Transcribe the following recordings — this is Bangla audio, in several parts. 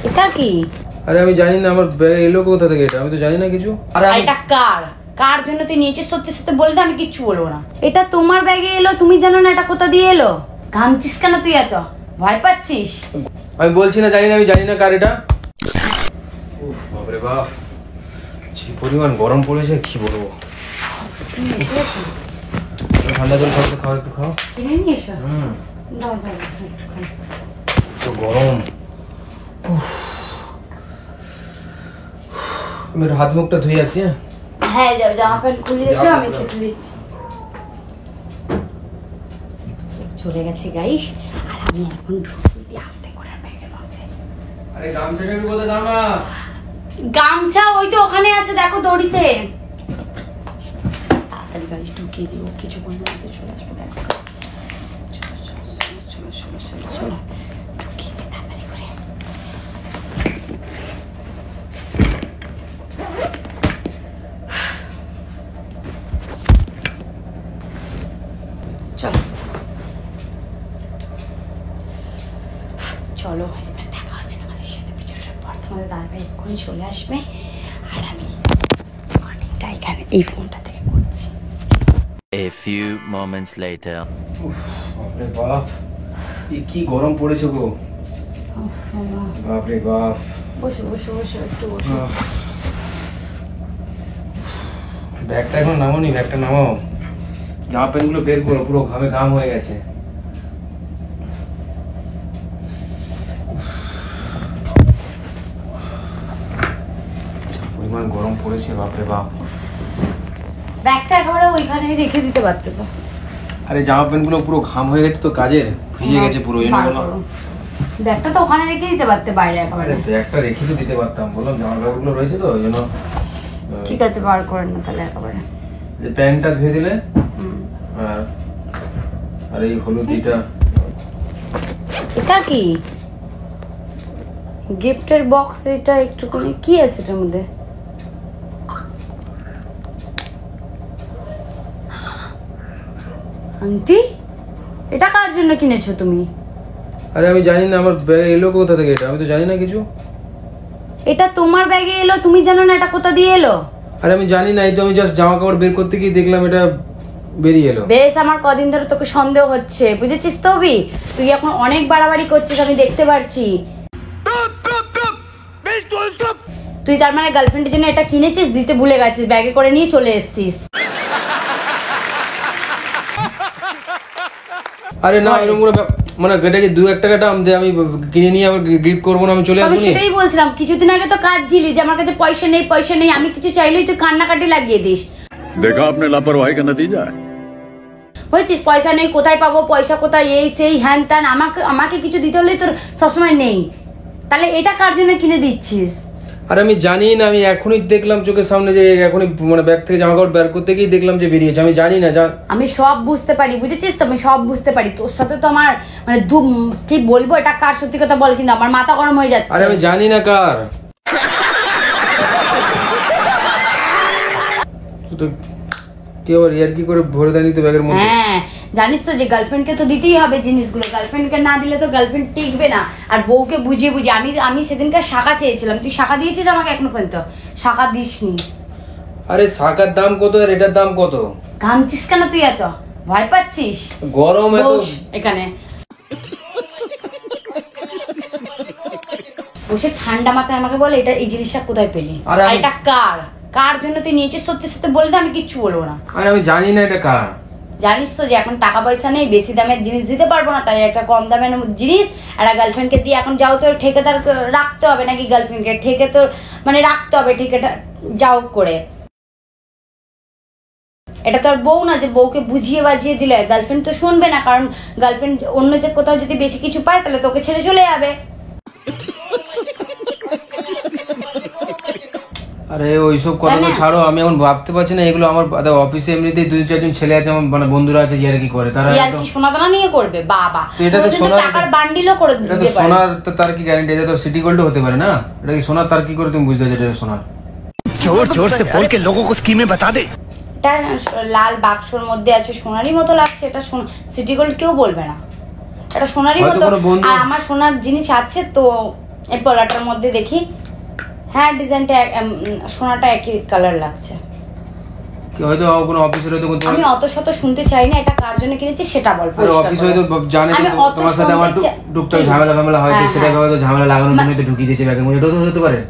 এটা কি? আরে আমি জানি না আমার ব্যাগে এলো কোথা থেকে এটা, আমি তো জানি না কিছু। আরে এটা কার জন্য তুই নিয়েছিস? সত্যি সত্যি বলে দে, আমি কিচ্ছু বলবো না। এটা তোমার ব্যাগে এলো, তুমি জানো না এটা কোথা দিয়ে এলো? ঘামছিস কেন তুই এত? ভয় পাচ্ছিস? আমি বলছি না জানি না, আমি জানি না কার এটা। উফ বাপরে বাপ, যে পরিমাণ গরম পড়েছে কি বলবো। ঠান্ডা জল খাও, খাও একটু খাও। কিনে নিয়ে এসো। তো গরম। মেরে হাত মুখটা ধুয়ে আসি। হ্যাঁ যাও, জামা প্যান্ট খুলে এসো, আমি খেতে দিচ্ছি। চলে গেছে গাইস, আর আমি এখন ঢুকতে আসতে করে ব্যাগের মধ্যে। আরে গামছাটা একটু কোথায় দাও না। গামছা ওই তো ওখানে আছে, দেখো দড়িতে। তাড়াতাড়ি গাইস ঢুকিয়ে দিও, কিছুক্ষণের মধ্যে চলে আসবে। দেখো চলো চলো চলো চলো ঢুকিয়ে দিই তাড়াতাড়ি করে। চলো চলো, এবার দেখা হচ্ছে তোমাদের সাথে ভিডিওটার পর। তোমাদের দাদাভাই এক্ষুনি চলে আসবে, আর আমি অনেকটা এখানে এই ফোনটা থেকে করছি। A few moments later. বাপরে বাপ, কি গরম পড়েছে গো। বাপরে বাপ। বসো বসো বসো, একটু বসো। ব্যাগটা এখন নামাওনি, ব্যাগটা নামাও। জামা প্যান্ট গুলো বের করো, পুরো ঘামে ঘাম হয়ে গেছে। পরিমাণ গরম পড়েছে বাপরে বাপ। ব্যাগটা একেবারে ওইখানে রেখে দিতে পারতে তো। আরে জামা প্যান্ট গুলো পুরো ঘাম হয়ে গেছে তো, কাজের ভিজে গেছে পুরো। ব্যাগটা তো ওখানে রেখে দিতে পারতে বাইরে একেবারে। ব্যাগটা রেখে তো দিতে পারতাম, বললাম জামা কাপড় গুলো রয়েছে তো ওই জন্য। ঠিক আছে, বার করেন না তাহলে একেবারে। যে প্যান্টটা ধুয়ে দিলে, আর এই হলুদ এটা। এটা কি? গিফটের বক্স। এটা একটুখানি কি আছে এটার মধ্যে? আন্টি, এটা কার জন্য কিনেছো তুমি? আরে আমি জানি না আমার ব্যাগে এলো কোথা থেকে এটা, আমি তো জানি না কিছু। এটা তোমার ব্যাগে এলো, তুমি জানো না এটা কোথা দিয়ে এলো? আরে আমি জানি না, এই তো আমি জাস্ট জামা কাপড় বের করতে গিয়ে দেখলাম এটা বেরিয়ে এলো। বেশ, আমার কদিন ধরে তোকে সন্দেহ হচ্ছে, বুঝেছিস তো? তুই এখন অনেক বাড়াবাড়ি করছিস, আমি দেখতে পারছি। তুই তার মানে গার্লফ্রেন্ডের জন্য এটা কিনেছিস, দিতে ভুলে গেছিস, ব্যাগে করে নিয়ে চলে এসেছিস। আরে না, এরকম মানে এটাকে 2-1 টাকা দাম দিয়ে আমি কিনে নিয়ে আবার গিফট করবো না, আমি চলে আসবো। আমি সেটাই বলছিলাম, কিছুদিন আগে তো কাজ ঝিলি যে আমার কাছে পয়সা নেই পয়সা নেই, আমি কিছু চাইলেই তুই কান্নাকাটি লাগিয়ে দিস। देखा आपने लापरवाही का नतीजा है। বলছিস পয়সা নেই, কোথায় পাবো পয়সা, কোথায় এই সেই হ্যান ত্যান, আমাকে কিছু দিতে হলে তোর সবসময় নেই। তাহলে এটা কার জন্য কিনে দিচ্ছিস? আর আমি জানি না, আমি এখনই দেখলাম চোখের সামনে যে এখনই মানে ব্যাগ থেকে জামা কাপড় বের করতে গিয়ে দেখলাম যে বেরিয়েছে। আমি জানি না। আমি সব বুঝতে পারি, বুঝেছিস তো? আমি সব বুঝতে পারি। তোর সাথে তো আমার মানে কি বলবো, এটা কার সত্যি কথা বল, কিন্তু আমার মাথা গরম হয়ে যাচ্ছে। আরে আমি জানি না কার। কি আবার ইয়ার কি করে ভরে দেয়নি তো ব্যাগের মধ্যে? হ্যাঁ, জানিস তো যে গার্লফ্রেন্ডকে তো দিতেই হবে জিনিসগুলো, গার্লফ্রেন্ডকে না দিলে তো গার্লফ্রেন্ড টিকবে না। আর বউকে বুঝিয়ে বুঝিয়ে আমি সেদিনকার শাখা চেয়েছিলাম, তুই শাখা দিয়েছিস আমাকে এখনো পর্যন্ত? শাখা দিসনি। আরে শাখার দাম কত আর এটার দাম কত? ঘামছিস কেন তুই এত? ভয় পাচ্ছিস? গরম এত। এখানে বসে ঠান্ডা মাথায় আমাকে বলে এটা এই জিনিসটা কোথায় পেলি, আর এটা কার জন্য তুই নিয়েছিস? সত্যি সত্যি বলে দে, আমি কিচ্ছু বলবো না। আরে আমি জানি না এটা কার। জানিস তো যে এখন টাকা পয়সা নেই, বেশি দামের জিনিস দিতে পারবো না, তাই একটা কম দামের জিনিস একটা গার্লফ্রেন্ডকে দিয়ে এখন যাও তো ঠেকেদার রাখতে হবে নাকি? গার্লফ্রেন্ডকে ঠেকে তো মানে রাখতে হবে, ঠেকেটা যাও করে। এটা তো আর বউ না যে বউকে বুঝিয়ে বাজিয়ে দিলে গার্লফ্রেন্ড তো শুনবে না, কারণ গার্লফ্রেন্ড অন্য যে কোথাও যদি বেশি কিছু পায় তাহলে তোকে ছেড়ে চলে যাবে। আরে ওইসব কথা তো ছাড়ো, আমি এখন ভাবতে পারছি না এগুলো। আমার অফিসে এমনিতেই 2-4 জন ছেলে আছে, আমার মানে বন্ধুরা আছে, ইয়ার কি করে তারা? ইয়ার কি সোনা দানা নিয়ে করবে? বাবা, এটা তো সোনার টাকার বান্ডিলও করে দিতে পারে। এটা তো সোনার, তো তার কি গ্যারান্টি? এটা তো সিটি গোল্ড হতে পারে না। এটা কি সোনার? তার কি করে তুমি বুঝতে পারছো এটা সোনার? जोर जोर से बोल के लोगों को स्कीमें बता दे। এটা লাল বাক্সর মধ্যে আছে, সোনারই মতো লাগছে। এটা সিটি গোল্ড কেউ বলবে না, এটা সোনারই মতো। আর আমার সোনার জিনিস আছে তো এই পলাটার মধ্যে দেখি, হ্যাঁ ডিজাইনটা সোনাটা একই কালার লাগছে। কি হয়তো কোনো অফিসের হয়তো আমি অত শত শুনতে চাই না, এটা কার জন্য কিনেছি সেটা বল। অফিস হয়তো জানে তোমার সাথে আমার টুকটাক ঝামেলা হয়তো, সেটাকে হয়তো ঝামেলা লাগানোর জন্য তো ঢুকিয়ে দিয়েছে ব্যাগের মধ্যে, এটা হতে পারে।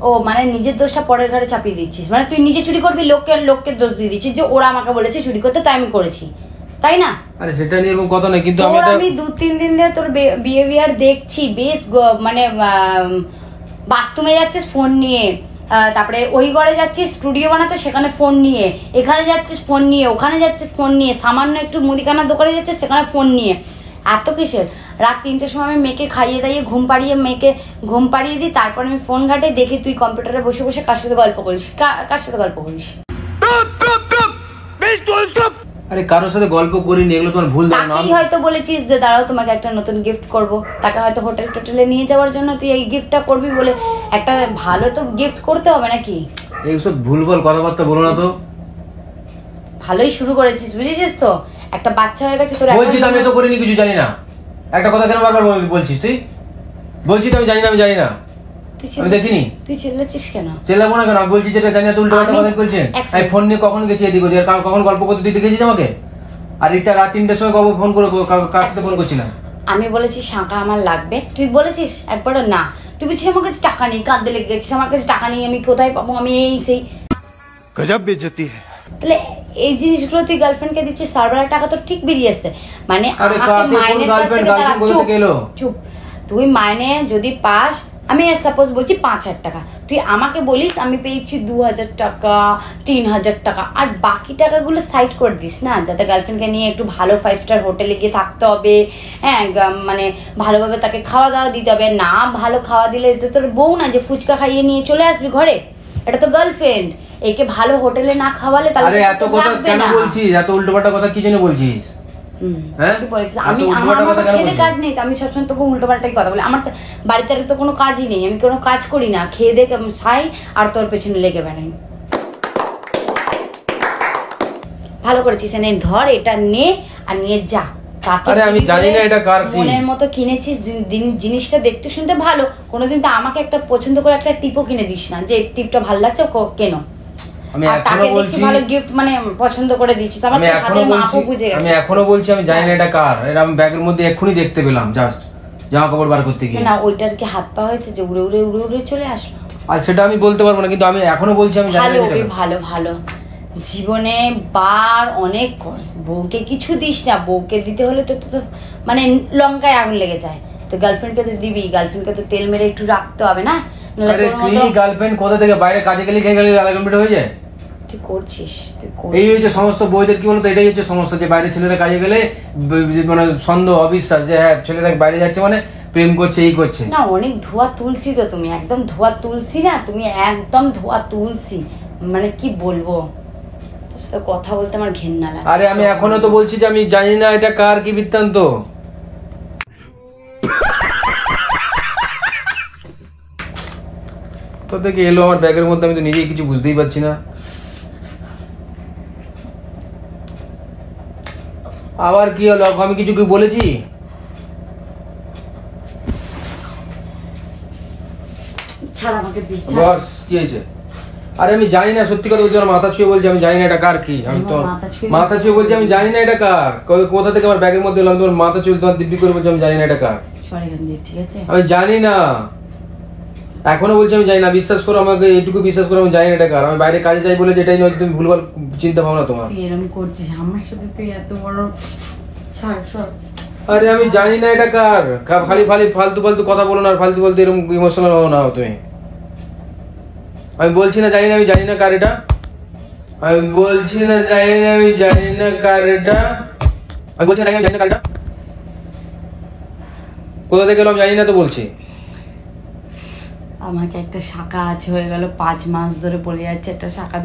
ও মানে নিজের দোষটা পরের ঘরে চাপিয়ে দিচ্ছিস, মানে তুই নিজে চুরি করবি, লোককে দোষ দিয়ে দিচ্ছিস যে ওরা আমাকে বলেছে চুরি করতে তাই আমি করেছি, তাই না? আরে সেটা নিয়ে এরকম কথা না, কিন্তু আমি 2-3 দিন ধরে তোর বিহেভিয়ার দেখছি, বেশ মানে বাথরুমে যাচ্ছিস ফোন নিয়ে, তারপরে ওই ঘরে যাচ্ছিস স্টুডিও বানাতে সেখানে ফোন নিয়ে, এখানে যাচ্ছিস ফোন নিয়ে, ওখানে যাচ্ছিস ফোন নিয়ে, সামান্য একটু মুদিখানার দোকানে যাচ্ছিস সেখানে ফোন নিয়ে। এত কিসের? রাত 3টের সময় আমি মেয়েকে খাইয়ে দাইয়ে মেয়েকে ঘুম পাড়িয়ে দিই, তারপর আমি ফোন ঘাটে দেখি তুই কম্পিউটারে বসে বসে কার সাথে গল্প করিস। কার সাথে গল্প করিস? আরে কারোর সাথে গল্প করিনি, এগুলো তোমার ভুল ধারণা। তুই হয়তো বলেছিস যে দাঁড়াও তোমাকে একটা নতুন গিফট করব, তাকে হয়তো হোটেলে নিয়ে যাওয়ার জন্য তুই এই গিফটটা করবি বলে, একটা ভালো তো গিফট করতে হবে নাকি? এইসব ভুলভাল কথাবার্তা বলো না তো। ভালোই শুরু করেছিস, বুঝেছিস তো? একটা বাচ্চা হয়ে গেছে তোর। বলছি তো আমি তো করিনি, কিছু জানি না। একটা কথা কেন বারবার বলছিস তুই? বলছি তো আমি জানি না, আমি জানি না, আমি দেখিনি। তুই চেল্লাচ্ছিস কেন? চেল্লাবো না কেন? আমি বলছি যেটা জানি না, তুই উল্টো কথা বলছেন। আমি ফোন নিয়ে কখন গেছি এদিক ওদিক, কখন গল্প করতে তুই দেখেছিস আমাকে? আর এটা রাত 3টের সময় কবে ফোন করে কার সাথে ফোন করছিলাম? আমি বলেছি শাঁখা আমার লাগবে, তুই বলেছিস একবারও না। তুই বলছিস আমার কাছে টাকা নেই, কাঁদতে লেগে গেছিস আমার কাছে টাকা নেই, আমি কোথায় পাবো, আমি এই সেই। गजब बेइज्जती है। তাহলে এই জিনিসগুলো তুই গার্লফ্রেন্ডকে দিচ্ছিস, তার বেলার টাকা তো ঠিক বেরিয়েছে। মানে আমাকে মাইনের কাছ থেকে চুপ, তুই মাইনে যদি পাস, আমি সাপোজ বলছি 5,000 টাকা, তুই আমাকে বলিস আমি পেয়েছি 2,000 টাকা, 3,000 টাকা, আর বাকি টাকাগুলো সাইড করে দিস না, যাতে গার্লফ্রেন্ডকে নিয়ে একটু ভালো 5 স্টার হোটেলে গিয়ে থাকতে হবে, হ্যাঁ মানে ভালোভাবে তাকে খাওয়া দাওয়া দিতে হবে। না ভালো খাওয়া দিলে তো তোর বউ না যে ফুচকা খাইয়ে নিয়ে চলে আসবি ঘরে, এটা তো গার্লফ্রেন্ড। একে ভালো হোটেলে না খাওয়ালে তাহলে এত কথা কেন বলছিস? এত উল্টোপাল্টা কথা কি জন্য বলছিস? আমার খেলে কাজ নেই, আমি সবসময় তোকে উল্টোপাল্টাই কথা বলি। আমার বাড়িতে তো কোনো কাজই নেই, আমি কোনো কাজ করি না, খেয়ে দেখে খাই আর তোর পেছনে লেগে বেড়াই। ভালো করেছিস, নে ধর এটা নে আর নিয়ে যা। আরে আমি জানি না এটা কার কি, মনের মতো কিনেছিস জিনিসটা দেখতে শুনতে ভালো, কোনোদিন তো আমাকে একটা পছন্দ করে একটা টিপও কিনে দিস না যে টিপটা ভালো লাগছে কেন। আমি এখনো বলছি ভালো গিফট মানে পছন্দ করে দিচ্ছিস, আমি এখনো বলছি আমি জানি না এটা কার। এটা আমি ব্যাগের মধ্যে এক্ষুনি দেখতে পেলাম, জাস্ট জামা কাপড় বার করতে গিয়ে। না ওইটার কি হাত পা হয়েছে যে উড়ে উড়ে উড়ে উড়ে চলে আসলো? আর সেটা আমি বলতে পারবো না, কিন্তু আমি এখনো বলছি আমি জানি না এটা। ভালো ভালো জীবনে বার অনেক বউকে কিছু দিস না, বউকে দিতে হলে তো মানে লঙ্কায় আগুন লেগে যায়। তো গার্লফ্রেন্ডকে তো দিবি, গার্লফ্রেন্ডকে তো তেল মেরে একটু রাখতে হবে না? গার্লফ্রেন্ড কোথা থেকে বাইরে কাজে গেলে খেয়ে গেলে আলাদা হয়ে যায়? তুই করছিস এই হচ্ছে সমস্ত বইদের কি বলতো, এটাই হচ্ছে সমস্যা, যে বাইরে ছেলেরা কাজে গেলে মানে সন্দেহ অবিশ্বাস যে হ্যাঁ ছেলেরা বাইরে যাচ্ছে মানে প্রেম করছে, এই করছে না। অনেক ধোয়া তুলসী তো তুমি, একদম ধোয়া তুলসী না, তুমি একদম ধোয়া তুলসী, মানে কি বলবো, তোর সাথে কথা বলতে আমার ঘেন্না লাগে। আরে আমি এখনো তো বলছি যে আমি জানি না এটা কার কি বৃত্তান্ত। তো থেকে এলো আমার ব্যাগের মধ্যে, আমি তো নিজেই কিছু বুঝতেই পারছি না। আবার কি হলো? আমি কিছু কি বলেছি? বস কি হয়েছে? আরে আমি জানি না, সত্যি কথা বলছি, আমার মাথা ছুঁয়ে বলছি আমি জানি না এটা কার কি। আমি তো মাথা ছুঁয়ে বলছি আমি জানি না এটা কার, কোথা থেকে আমার ব্যাগের মধ্যে এলাম, তোমার মাথা ছুঁয়ে তোমার দিব্যি করে বলছি আমি জানি না এটা কার। আমি জানি না, এখনো বলছি আমি জানি না। বিশ্বাস করো আমাকে, এইটুকু বিশ্বাস করো, আমি জানি না এটা কার। আমি বাইরে কাজে যাই বলে যেটাই নয়, তুমি ভুলভাল চিন্তা ভাবনা তোমার। তুই এরকম করছিস আমার সাথে, তুই এত বড় ছাড় সব। আরে আমি জানি না এটা কার, খালি ফালতু কথা বলো না, আর ফালতু এরকম ইমোশনাল হও না তুমি। আমি বলছি না জানি না, আমি জানি না কার এটা। আমি বলছি না জানি না, আমি জানি না কার এটা। আমি বলছি না জানি না, জানি না কার এটা। কোথা থেকে এলাম জানি না তো বলছি। আমাকে একটা শাখা আছে হয়ে গেল 5 মাস ধরে বলে যাচ্ছে একটা শাখা,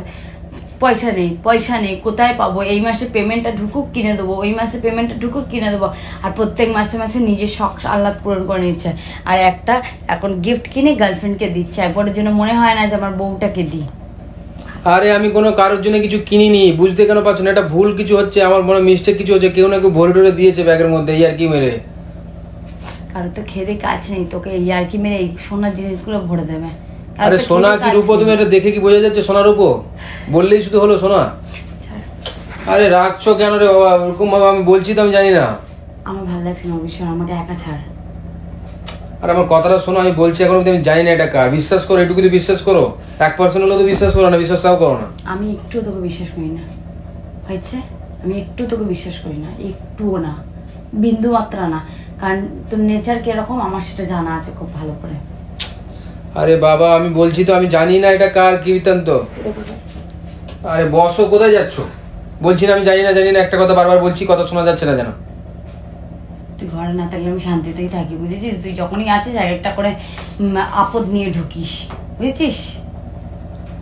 পয়সা নেই কোথায় পাবো? এই মাসে পেমেন্টটা ঢুকুক কিনে দেবো, ওই মাসে পেমেন্টটা ঢুকুক কিনে দেবো, আর প্রত্যেক মাসে নিজের শখ আহ্লাদ পূরণ করে নিচ্ছে। আর একটা এখন গিফট কিনে গার্লফ্রেন্ডকে দিচ্ছে, একবারের জন্য মনে হয় না যে আমার বউটাকে দিই। আরে আমি কোনো কারোর জন্য কিছু কিনিনি, বুঝতে কেন পারছো না? এটা ভুল কিছু হচ্ছে, আমার মনে মিস্টেক কিছু হচ্ছে, কেউ না কেউ ভরে টরে দিয়েছে ব্যাগের মধ্যে, এই আর কি মেরে। কারো তো খেদে কাজ নেই, তোকে এই আর কি মেরে এই সোনার জিনিসগুলো ভরে দেবে। আরে সোনা কি রূপো, তুমি এটা দেখে কি বোঝা যাচ্ছে সোনা রূপো? বললেই শুধু হলো সোনা? আরে রাখছো কেন রে বাবা ওরকম ভাবে? আমি বলছি তো আমি জানি না। আমার ভালো লাগছে না অভিষেক, আমাকে একা ছাড়। আর আমার কথাটা শোনো, আমি বলছি এখন আমি জানি না এটা কার। বিশ্বাস করো, এটুকু তো বিশ্বাস করো। 1% হলেও তো বিশ্বাস করো না, বিশ্বাস তাও করো না। আমি একটু তোকে বিশ্বাস করি না, হয়েছে? আমি একটু তোকে বিশ্বাস করি না, একটুও না, বিন্দু মাত্রা না। কারণ তোর নেচার কিরকম আমার সেটা জানা আছে খুব ভালো করে। আরে বাবা আমি বলছি তো আমি জানি না এটা কার, কি বৃত্তান্ত। আরে বসো, কোথায় যাচ্ছ? বলছি না আমি জানি না একটা কথা বারবার বলছি, কথা শোনা যাচ্ছে না যেন। তুই ঘরে না থাকলে আমি শান্তিতেই থাকি, বুঝেছিস? তুই যখনই আছিস একটা করে আপদ নিয়ে ঢুকিস, বুঝেছিস?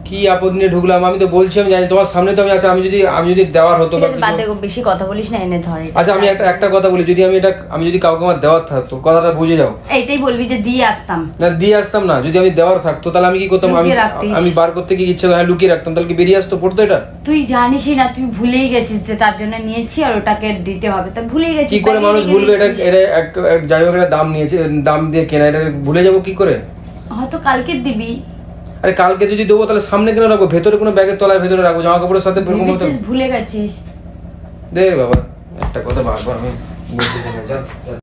কি আপদ নিয়ে ঢুকলাম? আমি তো বলছি আমি জানি, তোমার সামনে তো আমি আছি। আমি যদি দেওয়ার হতো বা বাদ দে, বেশি কথা বলিস না, এনে ধর। আচ্ছা আমি একটা কথা বলি, আমি যদি কাউকে আমার দেওয়ার থাকতো, কথাটা বুঝে যাও। এইটাই বলবি যে দিয়ে আসতাম? না দিয়ে আসতাম না, যদি আমি দেওয়ার থাকতো তাহলে আমি কি করতাম? আমি বার করতে কি ইচ্ছে হয় লুকিয়ে রাখতাম, তাহলে কি বেরিয়ে আসতো পড়তো এটা? তুই জানিসই না, তুই ভুলেই গেছিস যে তার জন্য নিয়েছি আর ওটাকে দিতে হবে, তা ভুলেই গেছিস। কি করে মানুষ ভুলবে? এটা যাই হোক একটা দাম নিয়েছে, দাম দিয়ে কেনা, এটা ভুলে যাবো কি করে? হয়তো কালকে দিবি। আরে কালকে যদি দেবো তাহলে সামনে কেন রাখবো? ভেতরে কোনো ব্যাগের তলায় ভেতরে রাখবো, জামা কাপড়ের সাথে ভুলে গেছিস। দে বাবা একটা কথা বারবার আমি বলতে চাই না।